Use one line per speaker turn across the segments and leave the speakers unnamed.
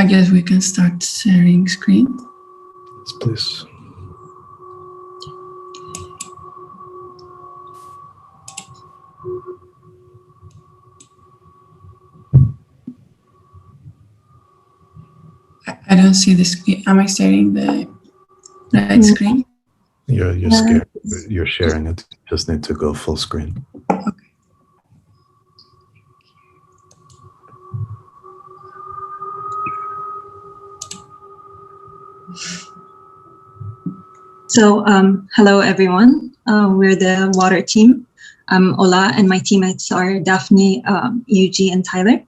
I guess we can start sharing screen.
Yes, please.
I don't see the screen. Am I sharing the right screen?
You're scared. You're sharing it. You just need to go full screen.
Okay.
So, hello everyone. We're the water team. I'm Ola, and my teammates are Daphne, Yuji, and Tyler.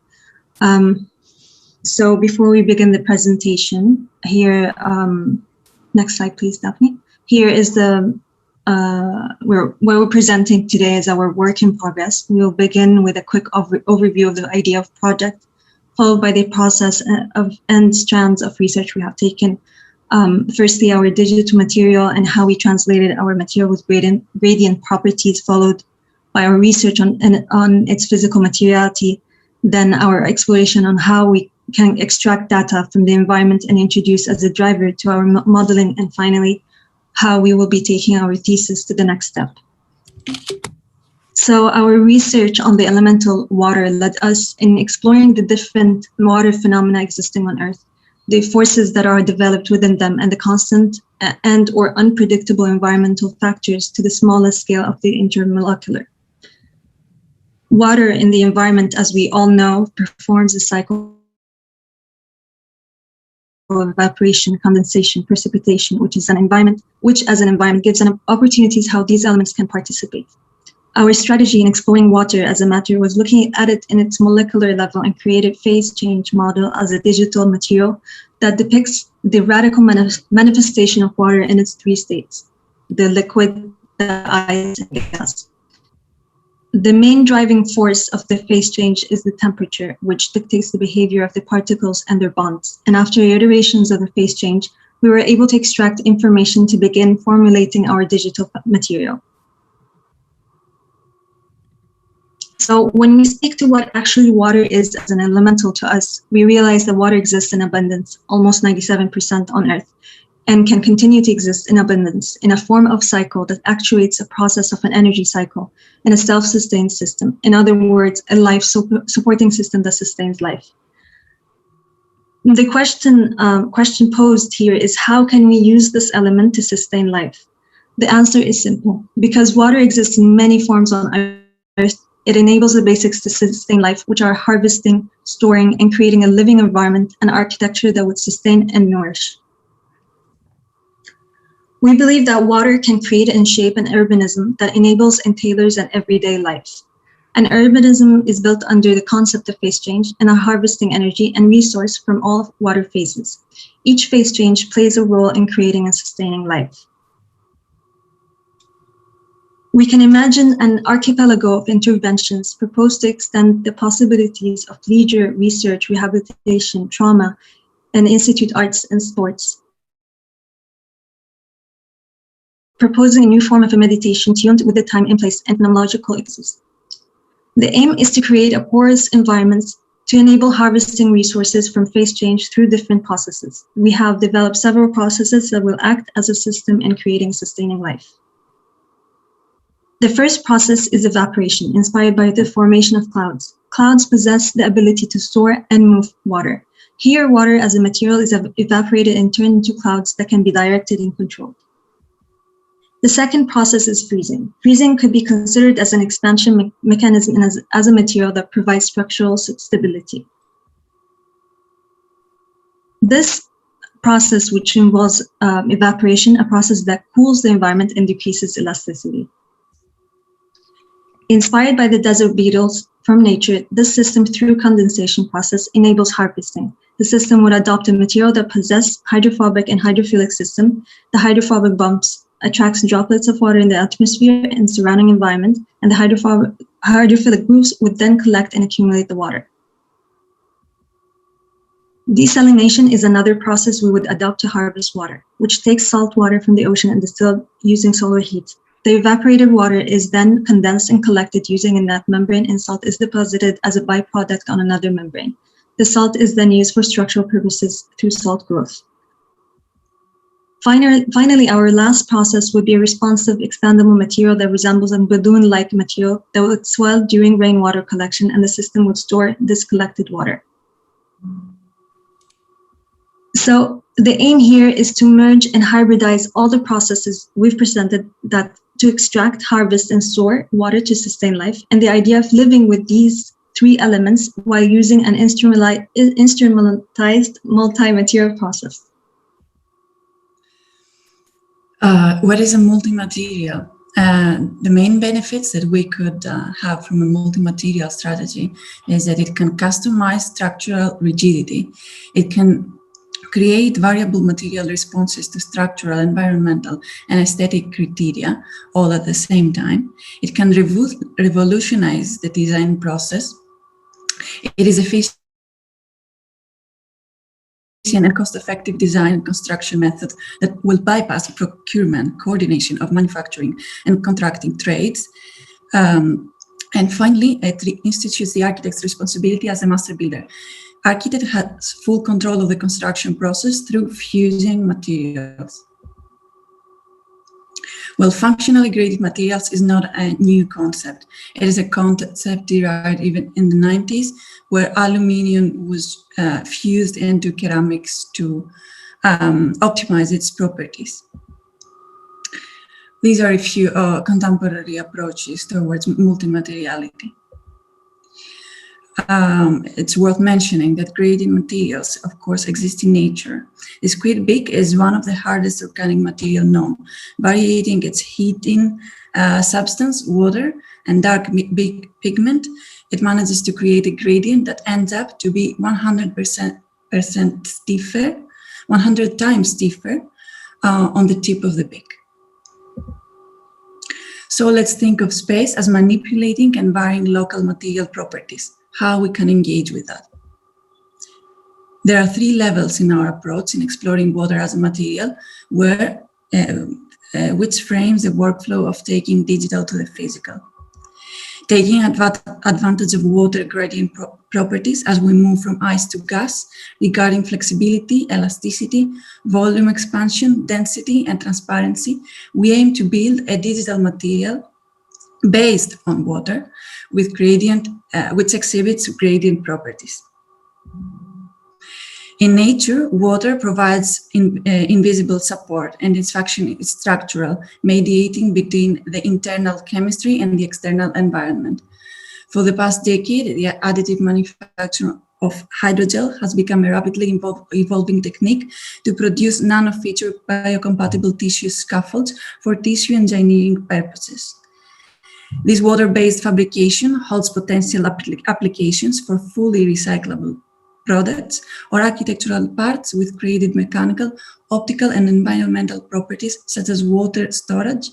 So before we begin the presentation, here, next slide, please, Daphne. Here is the, what we're presenting today is our work in progress. We'll begin with a quick overview of the idea of project, followed by the process and strands of research we have taken. Firstly, our digital material and how we translated our material with gradient properties, followed by our research on its physical materiality, then our exploration on how we can extract data from the environment and introduce as a driver to our modeling, and finally, how we will be taking our thesis to the next step. So our research on the elemental water led us in exploring the different water phenomena existing on Earth, the forces that are developed within them, and the constant and or unpredictable environmental factors to the smallest scale of the intermolecular. Water in the environment, as we all know, performs a cycle of evaporation, condensation, precipitation, which as an environment gives an opportunities how these elements can participate. Our strategy in exploring water as a matter was looking at it in its molecular level and created phase change model as a digital material that depicts the radical manifestation of water in its three states: the liquid, the ice, and the gas. The main driving force of the phase change is the temperature, which dictates the behavior of the particles and their bonds. And after iterations of the phase change, we were able to extract information to begin formulating our digital material. So when we speak to what actually water is as an elemental to us, we realize that water exists in abundance, almost 97% on Earth, and can continue to exist in abundance in a form of cycle that actuates a process of an energy cycle in a self-sustained system. In other words, a life supporting system that sustains life. The question posed here is, how can we use this element to sustain life? The answer is simple. Because water exists in many forms on Earth, it enables the basics to sustain life, which are harvesting, storing, and creating a living environment and architecture that would sustain and nourish. We believe that water can create and shape an urbanism that enables and tailors an everyday life. An urbanism is built under the concept of phase change and a harvesting energy and resource from all water phases. Each phase change plays a role in creating and sustaining life. We can imagine an archipelago of interventions proposed to extend the possibilities of leisure, research, rehabilitation, trauma, and institute arts and sports, proposing a new form of a meditation tuned with the time and place and phenomenological existence. The aim is to create a porous environment to enable harvesting resources from phase change through different processes. We have developed several processes that will act as a system in creating sustaining life. The first process is evaporation, inspired by the formation of clouds. Clouds possess the ability to store and move water. Here, water as a material is evaporated and turned into clouds that can be directed and controlled. The second process is freezing. Freezing could be considered as an expansion mechanism and as a material that provides structural stability. This process, which involves evaporation, a process that cools the environment and decreases elasticity. Inspired by the desert beetles from nature, this system through condensation process enables harvesting. The system would adopt a material that possesses hydrophobic and hydrophilic system. The hydrophobic bumps attracts droplets of water in the atmosphere and surrounding environment, and the hydrophilic groups would then collect and accumulate the water. Desalination is another process we would adopt to harvest water, which takes salt water from the ocean and distilled using solar heat. The evaporated water is then condensed and collected using a net membrane, and salt is deposited as a byproduct on another membrane. The salt is then used for structural purposes through salt growth. Finally, our last process would be a responsive, expandable material that resembles a balloon-like material that would swell during rainwater collection, and the system would store this collected water. So the aim here is to merge and hybridize all the processes we've presented that to extract, harvest, and store water to sustain life, and the idea of living with these three elements while using an instrumentalized multi-material process.
What is a multi-material? The main benefits that we could have from a multi-material strategy is that it can customize structural rigidity. It can create variable material responses to structural, environmental, and aesthetic criteria all at the same time. It can revolutionize the design process. It is efficient and cost-effective design and construction method that will bypass procurement, coordination of manufacturing and contracting trades. And finally, it institutes the architect's responsibility as a master builder. Architect has full control of the construction process through fusing materials. Well, functionally graded materials is not a new concept. It is a concept derived even in the 90s, where aluminium was fused into ceramics to optimize its properties. These are a few contemporary approaches towards multimateriality. It's worth mentioning that graded materials, of course, exist in nature. The squid beak is one of the hardest organic material known, variating its heating substance, water, and dark beak pigment. It manages to create a gradient that ends up to be 100% stiffer, 100 times stiffer on the tip of the beak. So let's think of space as manipulating and varying local material properties, how we can engage with that. There are three levels in our approach in exploring water as a material, which frames the workflow of taking digital to the physical. Taking advantage of water gradient properties as we move from ice to gas, regarding flexibility, elasticity, volume expansion, density, and transparency, we aim to build a digital material based on water with gradient, which exhibits gradient properties. In nature, water provides invisible support, and its function is structural, mediating between the internal chemistry and the external environment. For the past decade, the additive manufacture of hydrogel has become a rapidly evolving technique to produce nano-feature biocompatible tissue scaffolds for tissue engineering purposes. This water-based fabrication holds potential applications for fully recyclable products or architectural parts with graded mechanical, optical, and environmental properties such as water storage,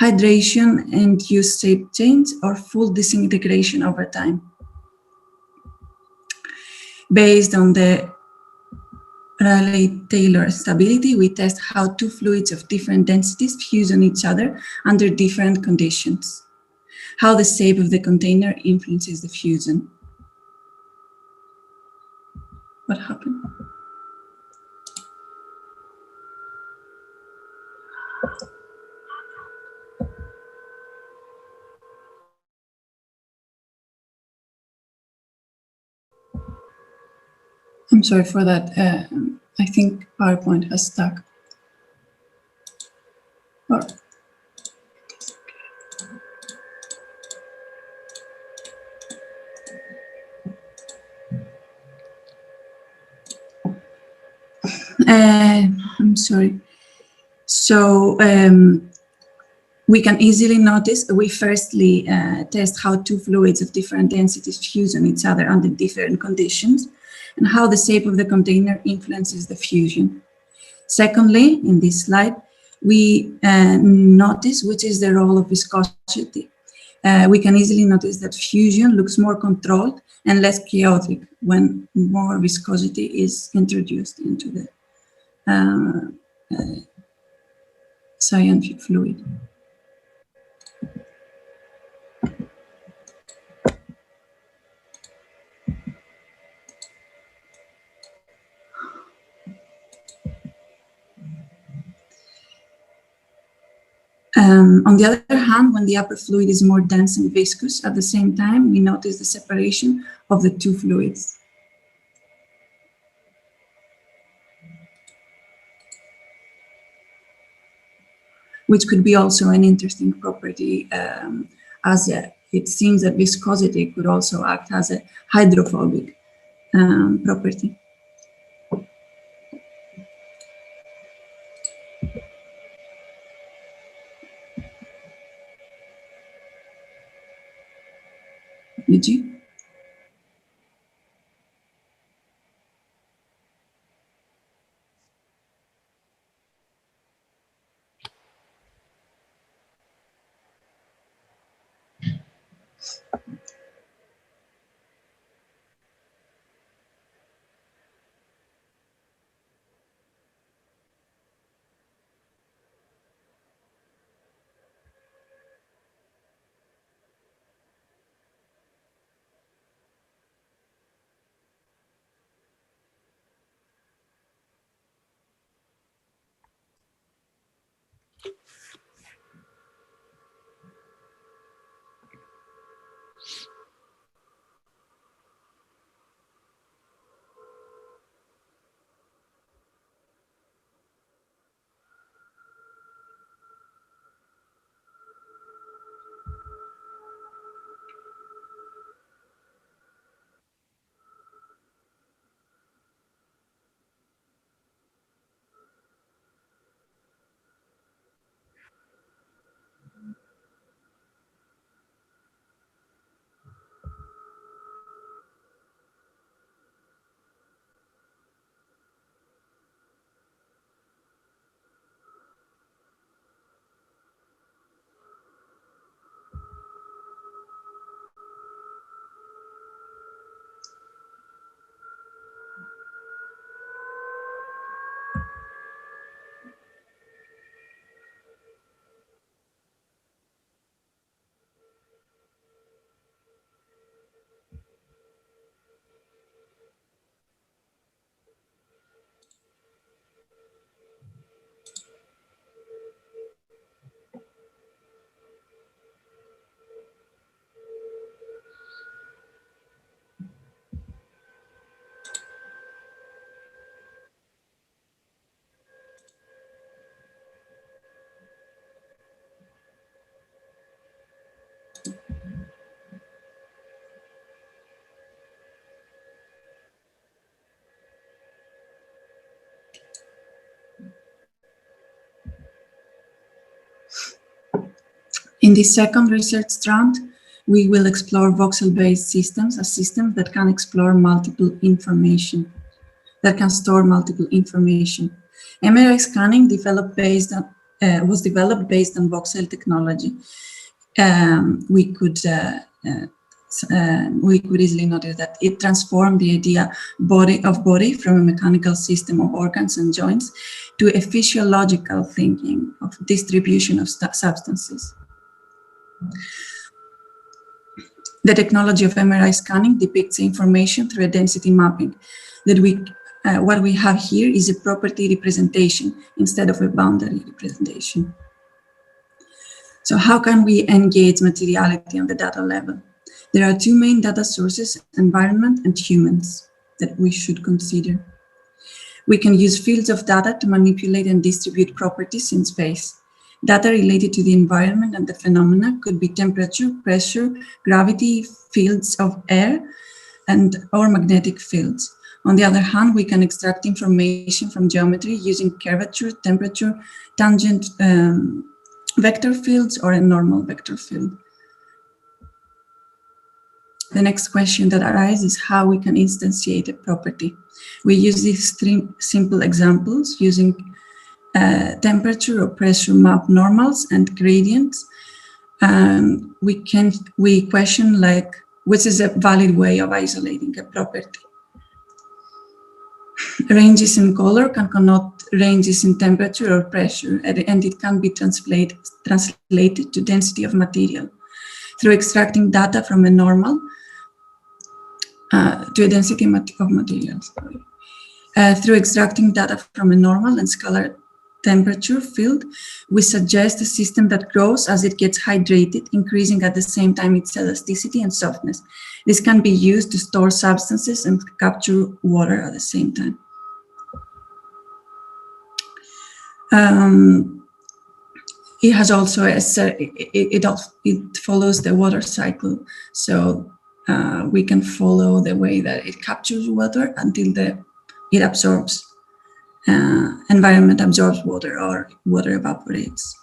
hydration, and use shape change, or full disintegration over time. Based on the Rayleigh-Taylor stability, we test how two fluids of different densities fuse on each other under different conditions, how the shape of the container influences the fusion. What happened? I'm sorry for that. I think PowerPoint has stuck. Or I'm sorry. So we can easily notice, we firstly test how two fluids of different densities fuse on each other under different conditions, and how the shape of the container influences the fusion. Secondly, in this slide, we notice which is the role of viscosity. We can easily notice that fusion looks more controlled and less chaotic when more viscosity is introduced into the cyan fluid. On the other hand, when the upper fluid is more dense and viscous, at the same time, we notice the separation of the two fluids. Which could be also an interesting property, as it seems that viscosity could also act as a hydrophobic property. Luigi? In this second research strand, we will explore voxel-based systems as systems that can explore multiple information, that can store multiple information. MRI scanning was developed based on voxel technology. We could easily notice that it transformed the idea of body from a mechanical system of organs and joints to a physiological thinking of distribution of substances. The technology of MRI scanning depicts information through a density mapping. What we have here is a property representation instead of a boundary representation. So how can we engage materiality on the data level? There are two main data sources, environment and humans, that we should consider. We can use fields of data to manipulate and distribute properties in space. Data related to the environment and the phenomena could be temperature, pressure, gravity, fields of air, or magnetic fields. On the other hand, we can extract information from geometry using curvature, temperature, tangent vector fields, or a normal vector field. The next question that arises is how we can instantiate a property. We use these three simple examples using temperature or pressure map normals and gradients. We question like, which is a valid way of isolating a property. Ranges in color can connote ranges in temperature or pressure, and it can be translated to density of material. Through extracting data from a normal, to a density of materials. Through extracting data from a normal and scalar temperature field, we suggest a system that grows as it gets hydrated, increasing at the same time its elasticity and softness. This can be used to store substances and capture water at the same time. It has also it follows the water cycle, so we can follow the way that it captures water until it absorbs. Environment absorbs water or water evaporates.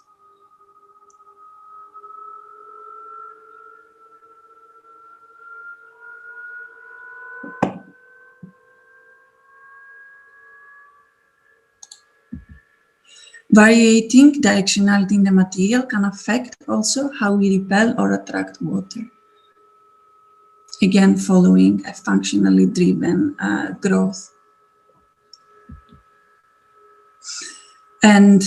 Varying directionality in the material can affect also how we repel or attract water. Again, following a functionally driven growth. And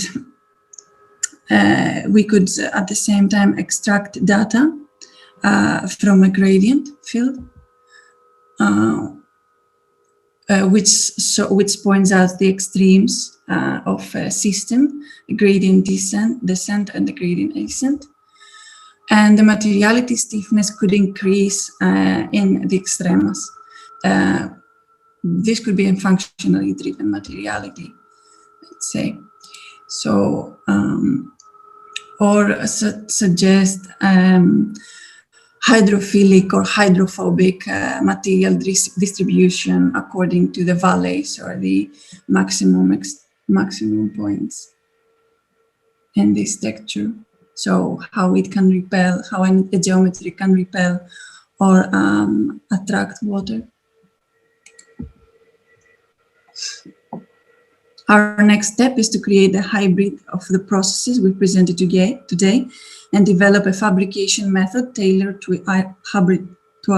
we could at the same time extract data from a gradient field, which points out the extremes of a system, the gradient descent and the gradient ascent. And the materiality stiffness could increase in the extremas. This could be a functionally driven materiality, let's say. So, or suggest hydrophilic or hydrophobic material distribution according to the valleys or the maximum points in this texture. So how it can repel, how a geometry can repel or attract water. Our next step is to create a hybrid of the processes we presented today and develop a fabrication method tailored to our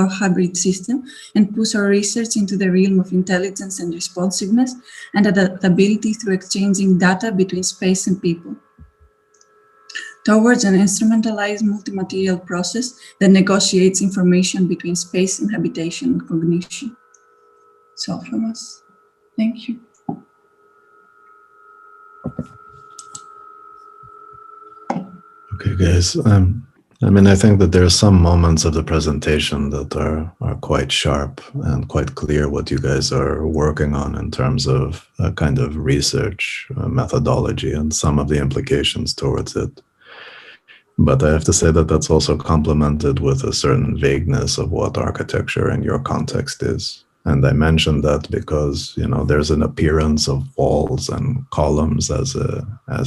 hybrid system and push our research into the realm of intelligence and responsiveness and adaptability through exchanging data between space and people, towards an instrumentalized multi-material process that negotiates information between space and habitation and cognition. That's all from us. Thank you.
Okay, guys. I think that there are some moments of the presentation that are quite sharp and quite clear what you guys are working on in terms of a kind of research methodology and some of the implications towards it. But I have to say that that's also complemented with a certain vagueness of what architecture in your context is. And I mentioned that because, there's an appearance of walls and columns as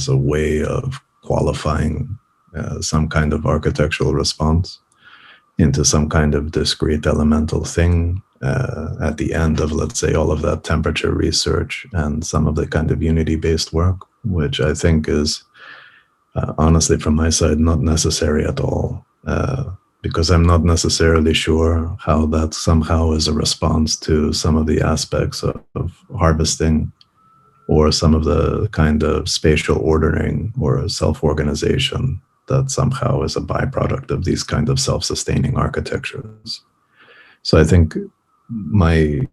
a way of qualifying some kind of architectural response into some kind of discrete elemental thing at the end of, let's say, all of that temperature research and some of the kind of unity-based work, which I think is, honestly, from my side, not necessary at all, because I'm not necessarily sure how that somehow is a response to some of the aspects of harvesting or some of the kind of spatial ordering or self-organization that somehow is a byproduct of these kind of self-sustaining architectures. So I think my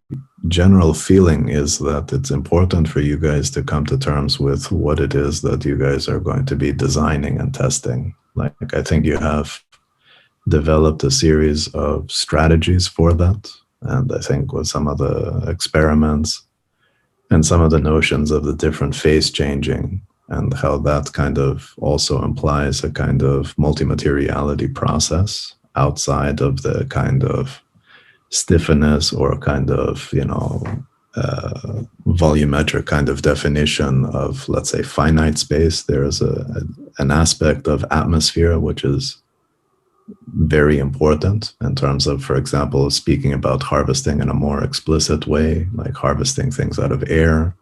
general feeling is that it's important for you guys to come to terms with what it is that you guys are going to be designing and testing. Like, I think you have developed a series of strategies for that. And I think with some of the experiments and some of the notions of the different phase changing and how that kind of also implies a kind of multimateriality process outside of the kind of stiffness or kind of, volumetric kind of definition of, let's say, finite space. There is an aspect of atmosphere which is very important in terms of, for example, speaking about harvesting in a more explicit way, like harvesting things out of air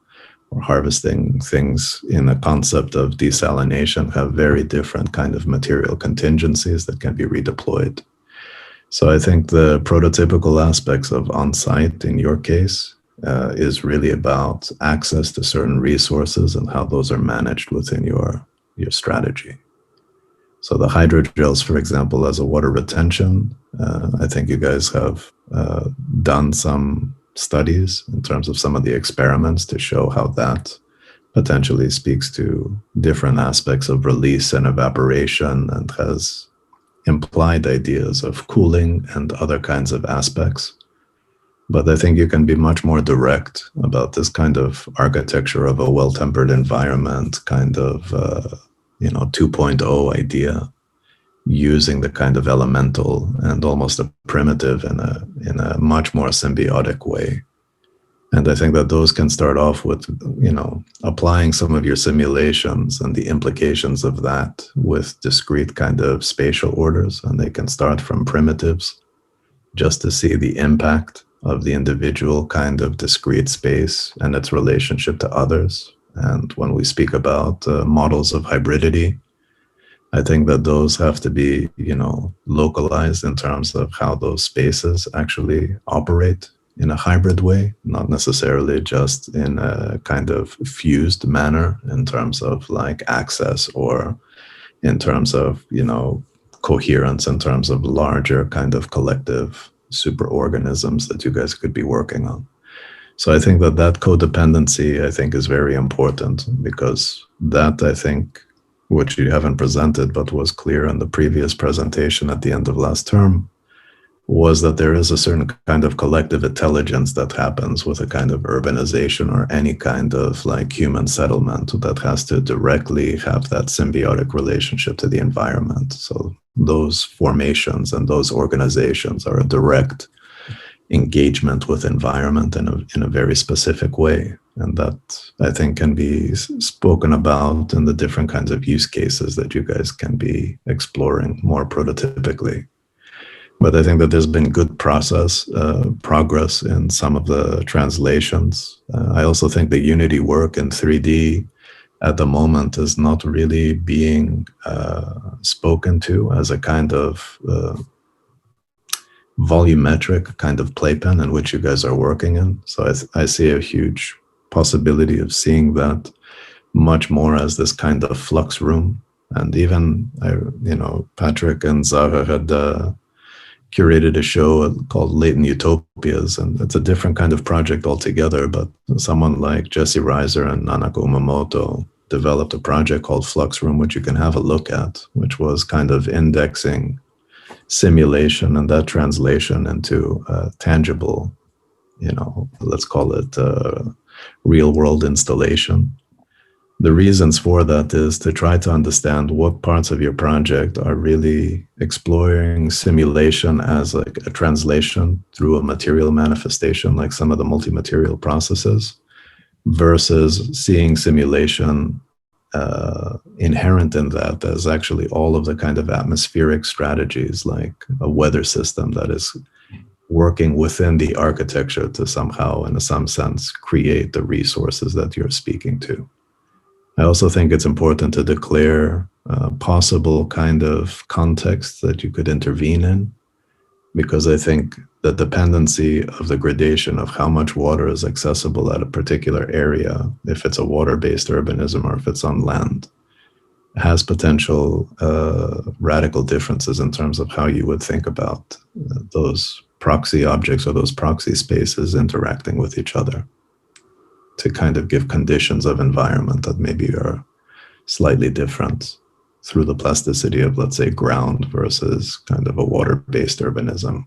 or harvesting things in a concept of desalination, have very different kind of material contingencies that can be redeployed. So I think the prototypical aspects of on-site in your case is really about access to certain resources and how those are managed within your strategy. So the hydrogels, for example, as a water retention, I think you guys have done some studies in terms of some of the experiments to show how that potentially speaks to different aspects of release and evaporation and has implied ideas of cooling and other kinds of aspects. But I think you can be much more direct about this kind of architecture of a well-tempered environment, kind of, 2.0 idea, using the kind of elemental and almost a primitive in a much more symbiotic way. And I think that those can start off with, applying some of your simulations and the implications of that with discrete kind of spatial orders. And they can start from primitives just to see the impact of the individual kind of discrete space and its relationship to others. And when we speak about models of hybridity, I think that those have to be, localized in terms of how those spaces actually operate in a hybrid way, not necessarily just in a kind of fused manner in terms of like access or in terms of, coherence in terms of larger kind of collective superorganisms that you guys could be working on. So I think that codependency, I think, is very important, because that, I think, which you haven't presented but was clear in the previous presentation at the end of last term, was that there is a certain kind of collective intelligence that happens with a kind of urbanization or any kind of like human settlement that has to directly have that symbiotic relationship to the environment. So those formations and those organizations are a direct engagement with environment in a very specific way. And that, I think, can be spoken about in the different kinds of use cases that you guys can be exploring more prototypically. But I think that there's been good progress in some of the translations. I also think the Unity work in 3D at the moment is not really being spoken to as a kind of volumetric kind of playpen in which you guys are working in. So I see a huge possibility of seeing that much more as this kind of flux room. And even, Patrick and Zara had curated a show called Latent Utopias, and it's a different kind of project altogether, but someone like Jesse Reiser and Nanako Umamoto developed a project called Flux Room, which you can have a look at, which was kind of indexing simulation and that translation into tangible, let's call it real world installation. The reasons for that is to try to understand what parts of your project are really exploring simulation as like a translation through a material manifestation, like some of the multi-material processes, versus seeing simulation inherent in that as actually all of the kind of atmospheric strategies, like a weather system that is working within the architecture to somehow, in some sense, create the resources that you're speaking to. I also think it's important to declare possible kind of context that you could intervene in, because I think the dependency of the gradation of how much water is accessible at a particular area, if it's a water-based urbanism or if it's on land, has potential radical differences in terms of how you would think about those proxy objects or those proxy spaces interacting with each other, to kind of give conditions of environment that maybe are slightly different through the plasticity of, let's say, ground versus kind of a water-based urbanism.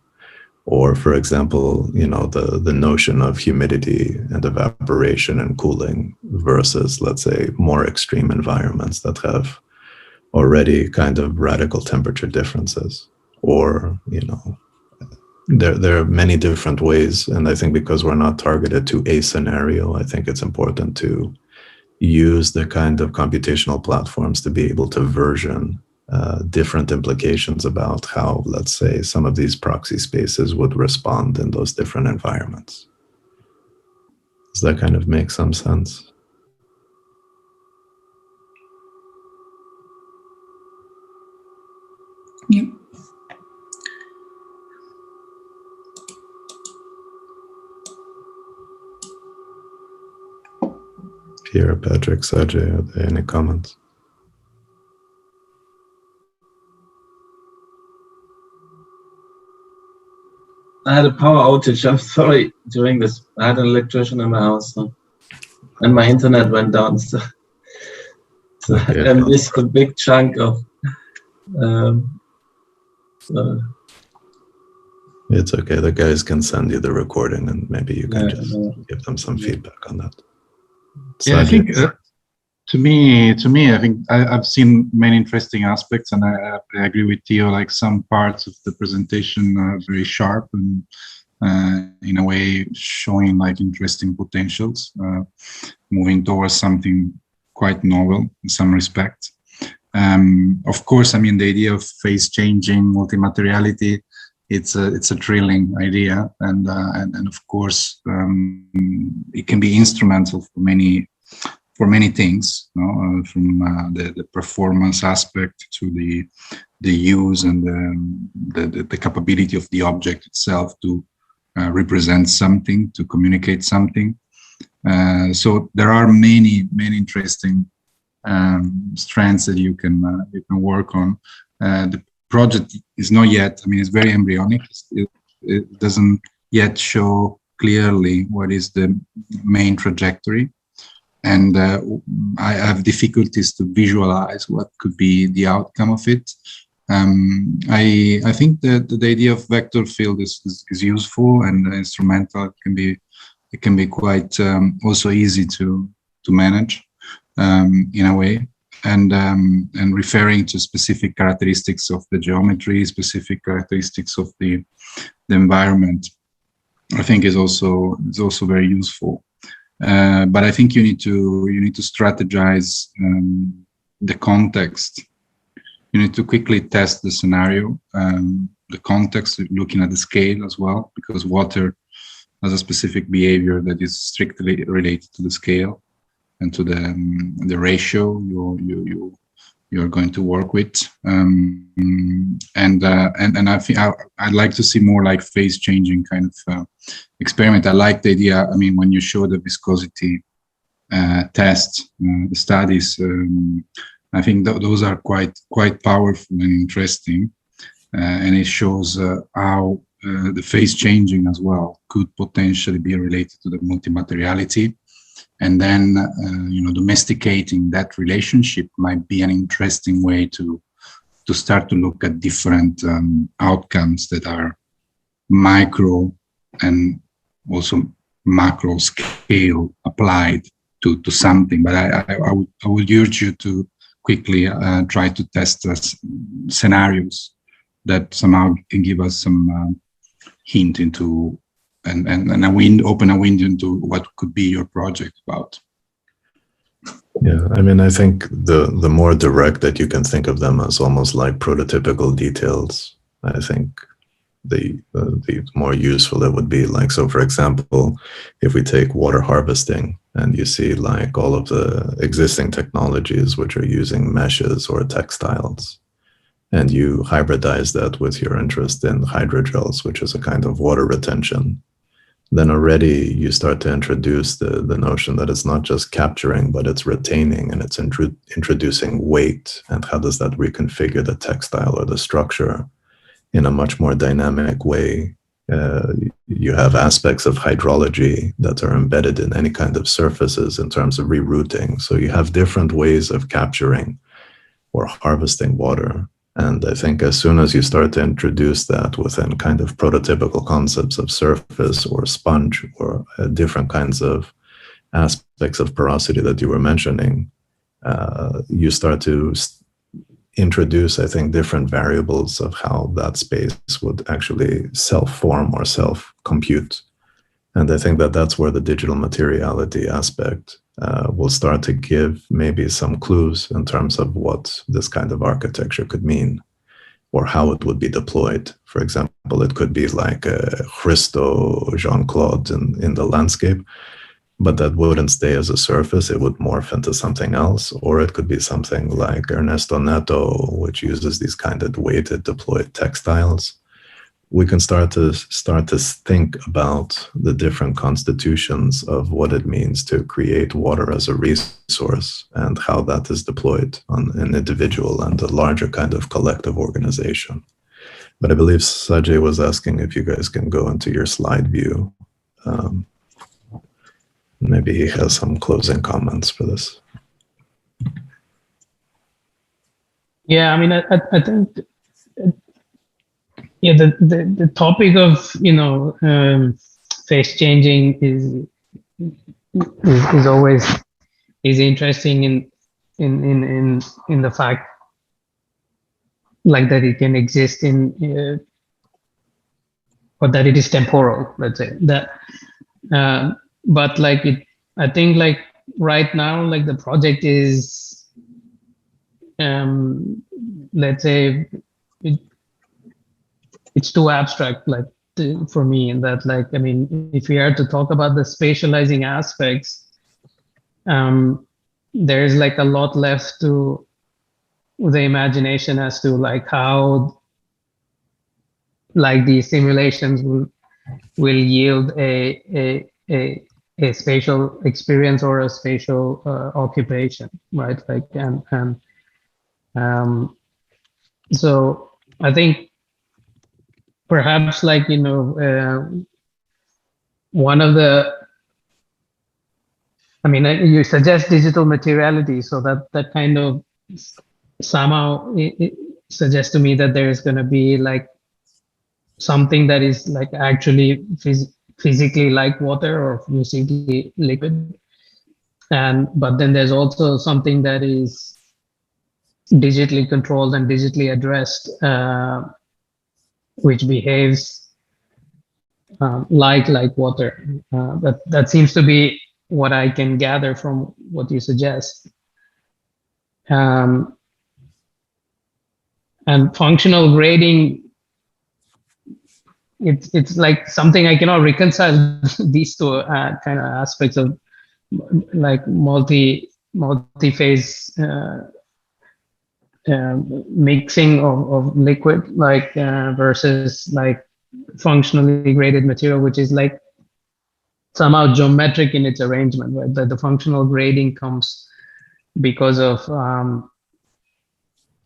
Or, for example, the notion of humidity and evaporation and cooling versus, let's say, more extreme environments that have already kind of radical temperature differences. Or, there are many different ways. And I think because we're not targeted to a scenario, I think it's important to use the kind of computational platforms to be able to version different implications about how, let's say, some of these proxy spaces would respond in those different environments. Does that kind of make some sense?
Yep.
Pierre, Patrick, Sajay, are there any comments?
I had a power outage. I'm sorry. During this, I had an electrician in my house. So. and my internet went down, so
Okay.
I missed a big chunk of.
It's okay. The guys can send you the recording, and maybe you can just give them some
Yeah.
feedback on that.
Yeah, I
Sajid.
think to me, I think I've seen many interesting aspects, and I agree with Theo. Like some parts of the presentation are very sharp and, in a way, showing like interesting potentials, moving towards something quite novel in some respects. Of course, I mean the idea of phase changing multi-materiality. It's a thrilling idea, and of course it can be instrumental for many things, you know, from the performance aspect to the use and the capability of the object itself to represent something, to communicate something. So there are many interesting strands that you can work on. The project is not yet, I mean, it's very embryonic. It doesn't yet show clearly what is the main trajectory. And I have difficulties to visualize what could be the outcome of it. I think that the idea of vector field is useful and instrumental. It can be quite also easy to manage in a way. And referring to specific characteristics of the geometry, specific characteristics of the environment, I think is also very useful. But I think you need to strategize the context. You need to quickly test the scenario, the context, looking at the scale as well, because water has a specific behavior that is strictly related to the scale and to the ratio you're going to work with. And I think I'd like to see more like phase changing kind of experiment. I like the idea. I mean, when you show the viscosity test, the studies, I think those are quite powerful and interesting, and it shows how the phase changing as well could potentially be related to the multimateriality. And then, domesticating that relationship might be an interesting way to start to look at different outcomes that are micro and also macro scale applied to something. But I would urge you to quickly try to test scenarios that somehow can give us some hint into and open a window into what could be your project about.
Yeah, I mean, I think the more direct that you can think of them as almost like prototypical details, I think the more useful it would be. Like, so for example, if we take water harvesting and you see like all of the existing technologies which are using meshes or textiles, and you hybridize that with your interest in hydrogels, which is a kind of water retention, then already you start to introduce the notion that it's not just capturing, but it's retaining, and it's introducing weight. And how does that reconfigure the textile or the structure in a much more dynamic way? You have aspects of hydrology that are embedded in any kind of surfaces in terms of rerouting. So you have different ways of capturing or harvesting water. And I think as soon as you start to introduce that within kind of prototypical concepts of surface or sponge or different kinds of aspects of porosity that you were mentioning, you start to introduce, I think, different variables of how that space would actually self-form or self-compute. And I think that that's where the digital materiality aspect will start to give maybe some clues in terms of what this kind of architecture could mean or how it would be deployed. For example, it could be like Christo, Jean-Claude in the landscape, but that wouldn't stay as a surface. It would morph into something else. Or it could be something like Ernesto Neto, which uses these kind of weighted deployed textiles. We can start to think about the different constitutions of what it means to create water as a resource and how that is deployed on an individual and a larger kind of collective organization. But I believe Sajid was asking if you guys can go into your slide view. Maybe maybe he has some closing comments for this.
Yeah, I mean, I think, yeah, the topic of, phase changing is always interesting in the fact like that it can exist in or that it is temporal, let's say that. But like I think like right now, like the project is, let's say it's too abstract, like for me, in that, like, I mean, if we are to talk about the spatializing aspects, there is like a lot left to the imagination as to like how like these simulations will yield a spatial experience or a spatial occupation, right? Like, and so I think perhaps like, one of the, I mean, you suggest digital materiality, so that kind of somehow it suggests to me that there is going to be like something that is like actually physically like water or physically liquid, but then there's also something that is digitally controlled and digitally addressed, which behaves like water. That seems to be what I can gather from what you suggest. And functional grading, it's like something I cannot reconcile these two kind of aspects of like multi-phase mixing of liquid, like versus like functionally graded material, which is like somehow geometric in its arrangement, right? That the functional grading comes because of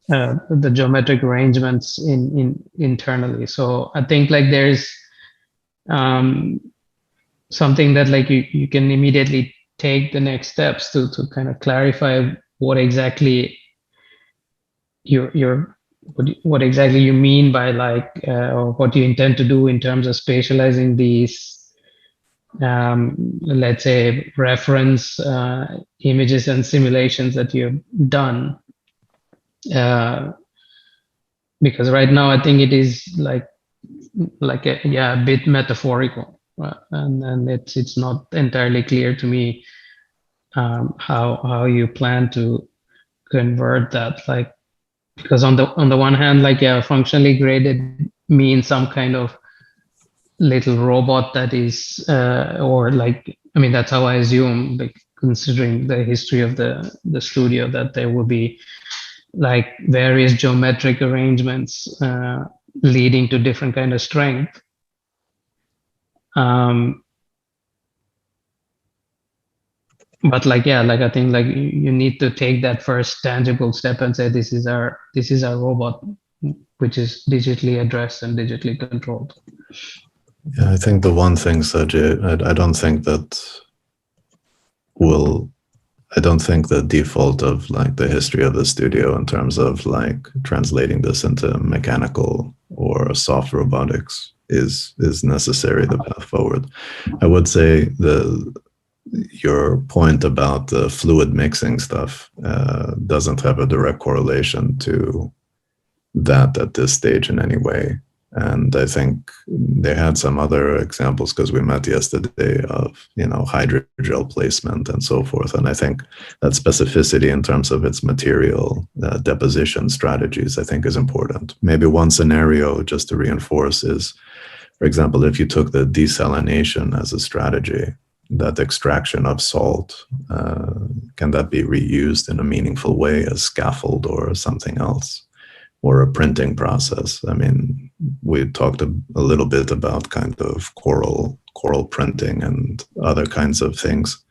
the geometric arrangements internally. So I think like there's something that like you can immediately take the next steps to kind of clarify what exactly what exactly you mean by like or what you intend to do in terms of spatializing these let's say reference images and simulations that you've done, because right now I think it is like a bit metaphorical, and it's not entirely clear to me how you plan to convert that, like, because on the one hand, like, yeah, functionally graded means some kind of little robot that is or like, I mean, that's how I assume, like, considering the history of the studio, that there will be like various geometric arrangements leading to different kind of strength. But like, yeah, like I think like you need to take that first tangible step and say, this is our robot, which is digitally addressed and digitally controlled.
Yeah, I think the one thing, Sergey, I don't think the default of like the history of the studio in terms of like translating this into mechanical or soft robotics is necessary the path forward. I would say your point about the fluid mixing stuff doesn't have a direct correlation to that at this stage in any way. And I think they had some other examples, because we met yesterday, of, hydrogel placement and so forth. And I think that specificity in terms of its material deposition strategies, I think, is important. Maybe one scenario, just to reinforce, is, for example, if you took the desalination as a strategy, that extraction of salt, can that be reused in a meaningful way as scaffold or something else? Or a printing process? I mean, we talked a little bit about kind of coral printing and other kinds of things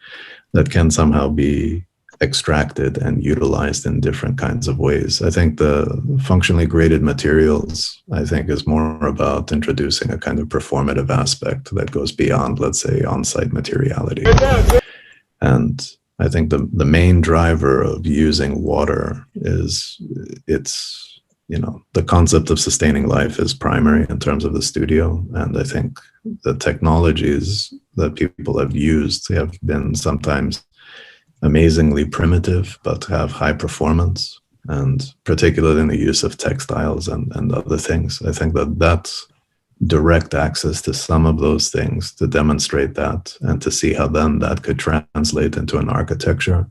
that can somehow be extracted and utilized in different kinds of ways. I think the functionally graded materials, I think, is more about introducing a kind of performative aspect that goes beyond, let's say, on-site materiality. And I think the main driver of using water is the concept of sustaining life is primary in terms of the studio. And I think the technologies that people have used have been sometimes amazingly primitive, but have high performance, and particularly in the use of textiles and other things. I think that direct access to some of those things to demonstrate that and to see how then that could translate into an architecture,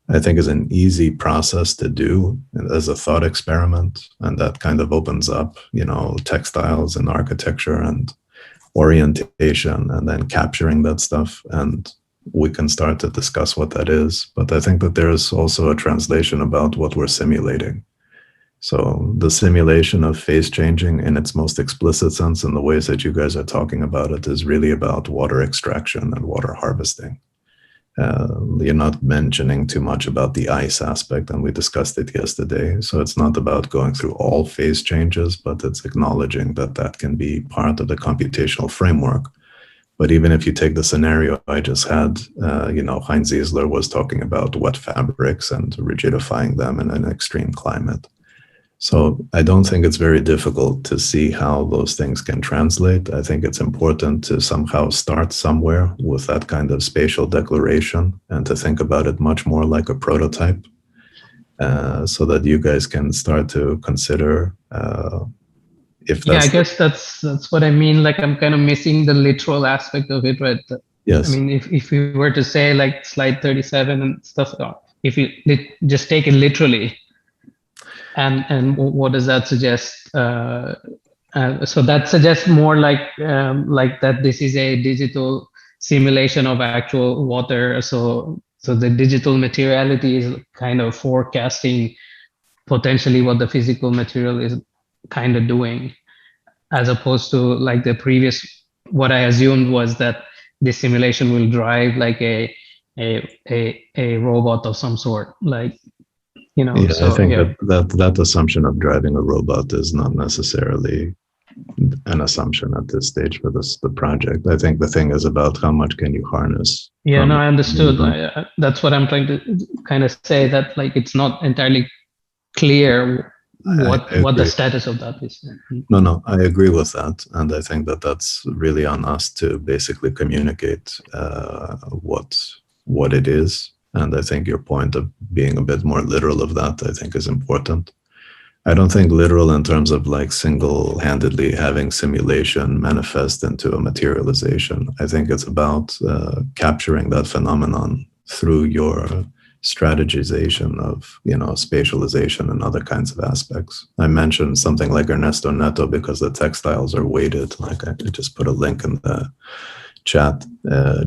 I think is an easy process to do as a thought experiment. And that kind of opens up, textiles and architecture and orientation, and then capturing that stuff. And we can start to discuss what that is. But I think that there is also a translation about what we're simulating. So the simulation of phase changing in its most explicit sense, in the ways that you guys are talking about it, is really about water extraction and water harvesting. You're not mentioning too much about the ice aspect, and we discussed it yesterday. So it's not about going through all phase changes, but it's acknowledging that that can be part of the computational framework. But even if you take the scenario I just had, Heinz Ziesler was talking about wet fabrics and rigidifying them in an extreme climate. So I don't think it's very difficult to see how those things can translate. I think it's important to somehow start somewhere with that kind of spatial declaration and to think about it much more like a prototype, so that you guys can start to consider if that's...
Yeah, I guess that's what I mean. Like, I'm kind of missing the literal aspect of it, right?
Yes.
I mean, if we were to say like slide 37 and stuff, if you just take it literally, and what does that suggest? So that suggests more like that this is a digital simulation of actual water. So the digital materiality is kind of forecasting potentially what the physical material is kind of doing, as opposed to like the previous, what I assumed was that this simulation will drive like a robot of some sort, like,
Yeah,
so,
I think that assumption of driving a robot is not necessarily an assumption at this stage for the project. I think the thing is about how much can you harness.
Yeah, no, I understood. That's what I'm trying to kind of say, that like it's not entirely clear what the status of that is.
No, I agree with that, and I think that that's really on us to basically communicate what it is. And I think your point of being a bit more literal of that, I think, is important. I don't think literal in terms of like single-handedly having simulation manifest into a materialization. I think it's about capturing that phenomenon through your strategization of, spatialization and other kinds of aspects. I mentioned something like Ernesto Neto because the textiles are weighted. Like I just put a link in the chat,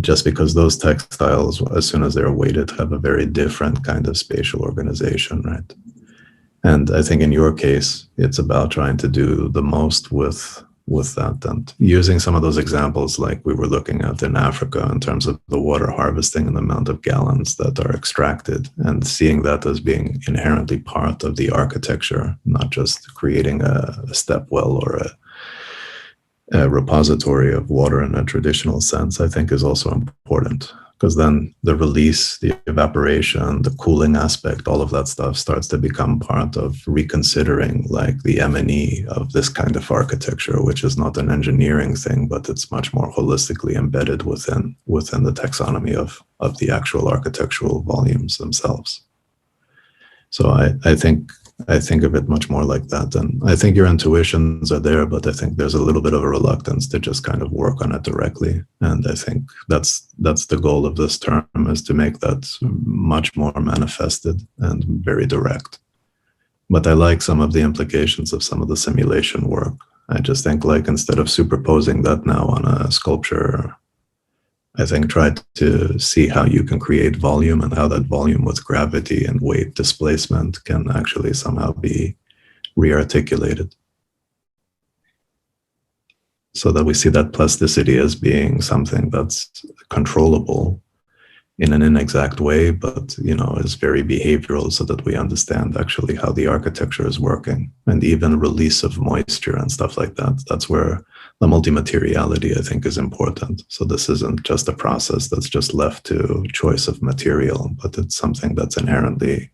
just because those textiles, as soon as they're weighted, have a very different kind of spatial organization, right? And I think in your case, it's about trying to do the most with that, and using some of those examples like we were looking at in Africa in terms of the water harvesting and the amount of gallons that are extracted, and seeing that as being inherently part of the architecture, not just creating a step well or a repository of water in a traditional sense, I think is also important, because then the release, the evaporation, the cooling aspect, all of that stuff starts to become part of reconsidering like the M&E of this kind of architecture, which is not an engineering thing, but it's much more holistically embedded within the taxonomy of the actual architectural volumes themselves. So I think of it much more like that. And I think your intuitions are there, but I think there's a little bit of a reluctance to just kind of work on it directly. And I think that's the goal of this term, is to make that much more manifested and very direct. But I like some of the implications of some of the simulation work. I just think, like, instead of superposing that now on a sculpture, I think try to see how you can create volume, and how that volume with gravity and weight displacement can actually somehow be rearticulated, so that we see that plasticity as being something that's controllable in an inexact way, but is very behavioral, so that we understand actually how the architecture is working, and even release of moisture and stuff like that. That's where the multimateriality, I think, is important. So this isn't just a process that's just left to choice of material, but it's something that's inherently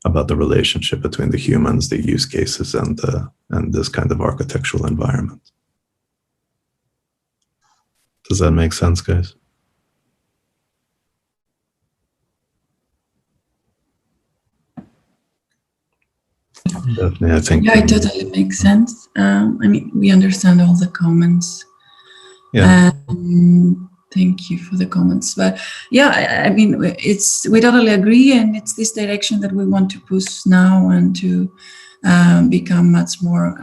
about the relationship between the humans, the use cases, and this kind of architectural environment. Does that make sense, guys? Definitely, I think.
Yeah, it totally makes sense. We understand all the comments.
Yeah.
Thank you for the comments. But yeah, we totally agree, and it's this direction that we want to push now, and to become much more.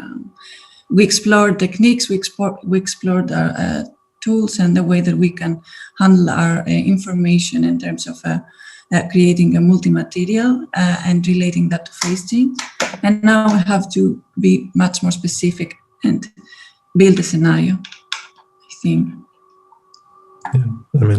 We explored techniques, we explored our tools, and the way that we can handle our information in terms of creating a multi-material and relating that to phase change. And now we have to be much more specific and build a scenario, I think.
Yeah,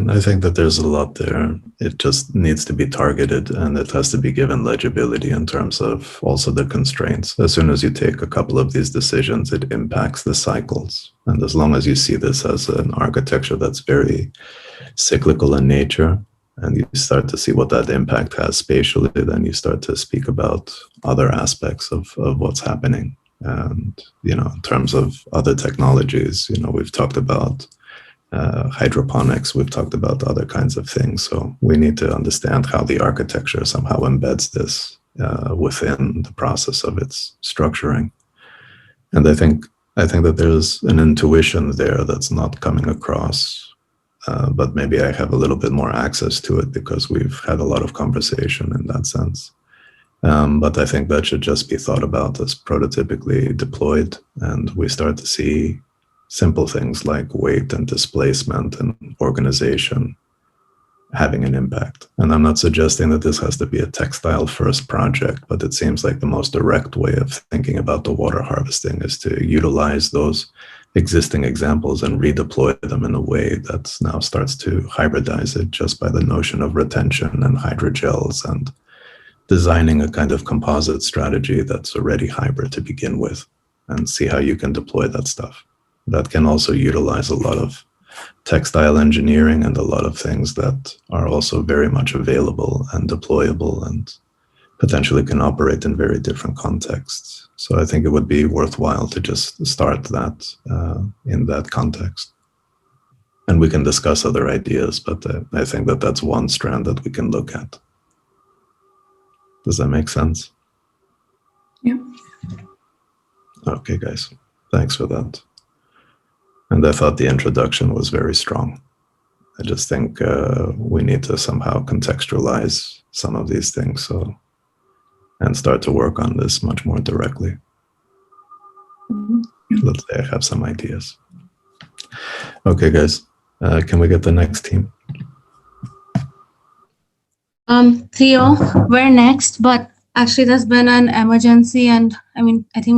I think that there's a lot there. It just needs to be targeted, and it has to be given legibility in terms of also the constraints. As soon as you take a couple of these decisions, it impacts the cycles. And as long as you see this as an architecture that's very cyclical in nature, and you start to see what that impact has spatially, then you start to speak about other aspects of what's happening. And, in terms of other technologies, we've talked about hydroponics, we've talked about other kinds of things. So we need to understand how the architecture somehow embeds this within the process of its structuring. And I think that there's an intuition there that's not coming across, but maybe I have a little bit more access to it because we've had a lot of conversation in that sense. But I think that should just be thought about as prototypically deployed, and we start to see simple things like weight and displacement and organization having an impact. And I'm not suggesting that this has to be a textile first project, but it seems like the most direct way of thinking about the water harvesting is to utilize those existing examples and redeploy them in a way that now starts to hybridize it just by the notion of retention and hydrogels, and designing a kind of composite strategy that's already hybrid to begin with, and see how you can deploy that stuff. That can also utilize a lot of textile engineering and a lot of things that are also very much available and deployable, and potentially can operate in very different contexts. So I think it would be worthwhile to just start that in that context. And we can discuss other ideas, but I think that that's one strand that we can look at. Does that make sense?
Yeah.
Okay, guys, thanks for that. And I thought the introduction was very strong. I just think we need to somehow contextualize some of these things, and start to work on this much more directly. Let's say I have some ideas. Okay, guys, can we get the next team?
Theo, we're next, but actually there's been an emergency, and I think